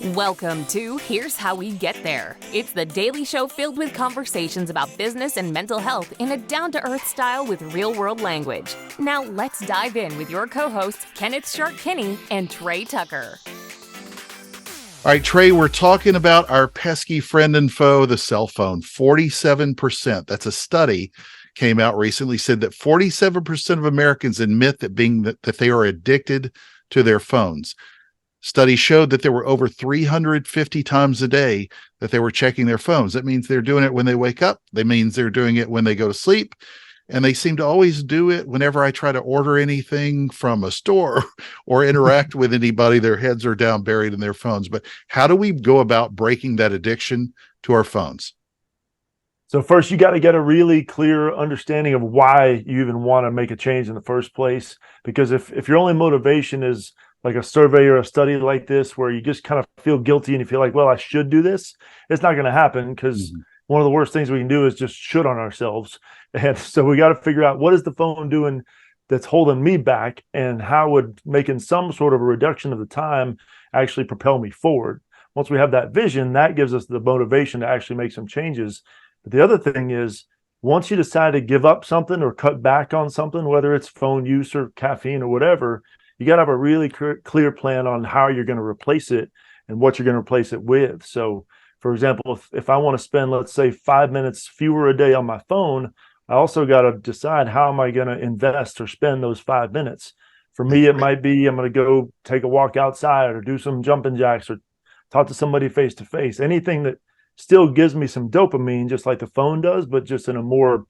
Welcome to Here's How We Get There. It's the daily show filled with conversations about business and mental health in a down-to-earth style with real-world language. Now let's dive in with your co-hosts, Kenneth Shark Kinney and Trey Tucker. All right, Trey, we're talking about our pesky friend and foe, the cell phone. 47%. That's a study came out recently, said that 47% of Americans admit that they are addicted to their phones. Studies showed that there were over 350 times a day that they were checking their phones. That means they're doing it when they wake up. That means they're doing it when they go to sleep. And they seem to always do it whenever I try to order anything from a store or interact with anybody. Their heads are down, buried in their phones. But how do we go about breaking that addiction to our phones? So first, you got to get a really clear understanding of why you even want to make a change in the first place. Because if your only motivation is like a survey or a study like this, where you just kind of feel guilty and you feel like, well, I should do this, it's not going to happen, because one of the worst things we can do is just should on ourselves. And so we got to figure out, what is the phone doing that's holding me back, and how would making some sort of a reduction of the time actually propel me forward? Once we have that vision, that gives us the motivation to actually make some changes. But the other thing is, once you decide to give up something or cut back on something, whether it's phone use or caffeine or whatever, you got to have a really clear plan on how you're going to replace it and what you're going to replace it with. So, for example, if I want to spend, let's say, 5 minutes fewer a day on my phone, I also got to decide, how am I going to invest or spend those 5 minutes? For me, it might be I'm going to go take a walk outside, or do some jumping jacks, or talk to somebody face to face. Anything that still gives me some dopamine, just like the phone does, but just in a more,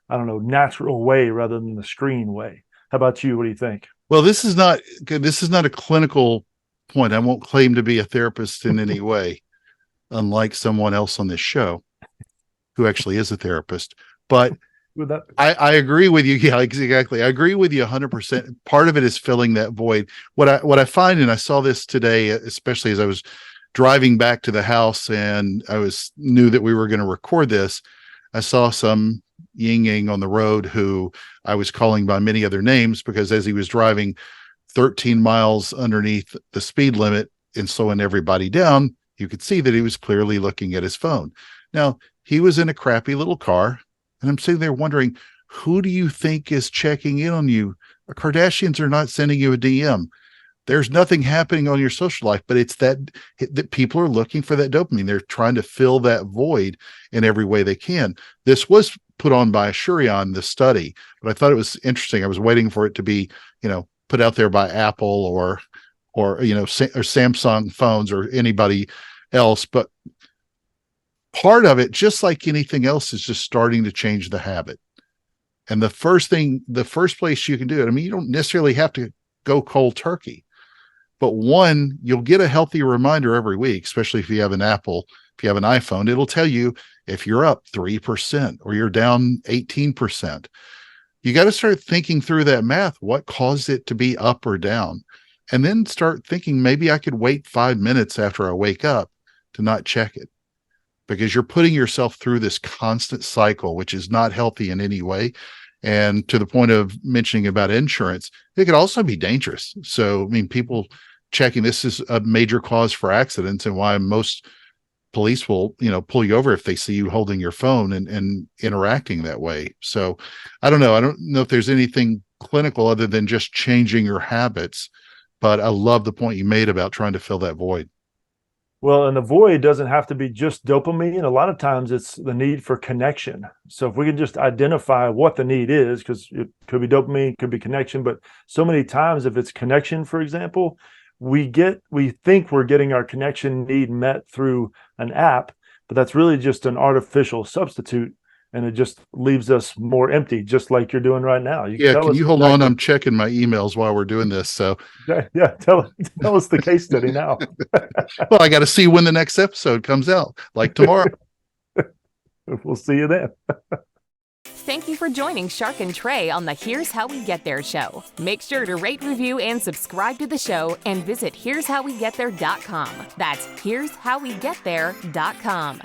natural way rather than the screen way. How about you? What do you think? Well, this is not a clinical point. I won't claim to be a therapist in any way, unlike someone else on this show who actually is a therapist. But I agree with you. Yeah, exactly. I agree with you 100%. Part of it is filling that void. What I find, and I saw this today, especially as I was driving back to the house and knew that we were going to record this, I saw some yin-yang on the road who I was calling by many other names, because as he was driving 13 miles underneath the speed limit and slowing everybody down, you could see that he was clearly looking at his phone. Now, he was in a crappy little car, and I'm sitting there wondering, who do you think is checking in on you? The Kardashians are not sending you a DM. There's nothing happening on your social life, but it's that people are looking for that dopamine. They're trying to fill that void in every way they can. This was put on by Asurion, the study, but I thought it was interesting. I was waiting for it to be, put out there by Apple or Samsung phones or anybody else. But part of it, just like anything else, is just starting to change the habit. And the first place you can do it, you don't necessarily have to go cold turkey. But one, you'll get a healthy reminder every week, especially if you have an Apple, if you have an iPhone. It'll tell you if you're up 3% or you're down 18%. You got to start thinking through that math. What caused it to be up or down? And then start thinking, maybe I could wait 5 minutes after I wake up to not check it, because you're putting yourself through this constant cycle, which is not healthy in any way. And to the point of mentioning about insurance, it could also be dangerous. So, people checking, this is a major cause for accidents, and why most police will, pull you over if they see you holding your phone and interacting that way. So I don't know. I don't know if there's anything clinical other than just changing your habits, but I love the point you made about trying to fill that void. Well, and the void doesn't have to be just dopamine. A lot of times it's the need for connection. So if we can just identify what the need is, because it could be dopamine, it could be connection, but so many times if it's connection, for example, we think we're getting our connection need met through an app, but that's really just an artificial substitute, and it just leaves us more empty, just like you're doing right now. Can you hold on? I'm checking my emails while we're doing this. So tell us the case study now. Well, I got to see when the next episode comes out, like tomorrow. We'll see you then. Thank you for joining Shark and Trey on the Here's How We Get There show. Make sure to rate, review, and subscribe to the show, and visit here'showwegetthere.com. That's here'showwegetthere.com.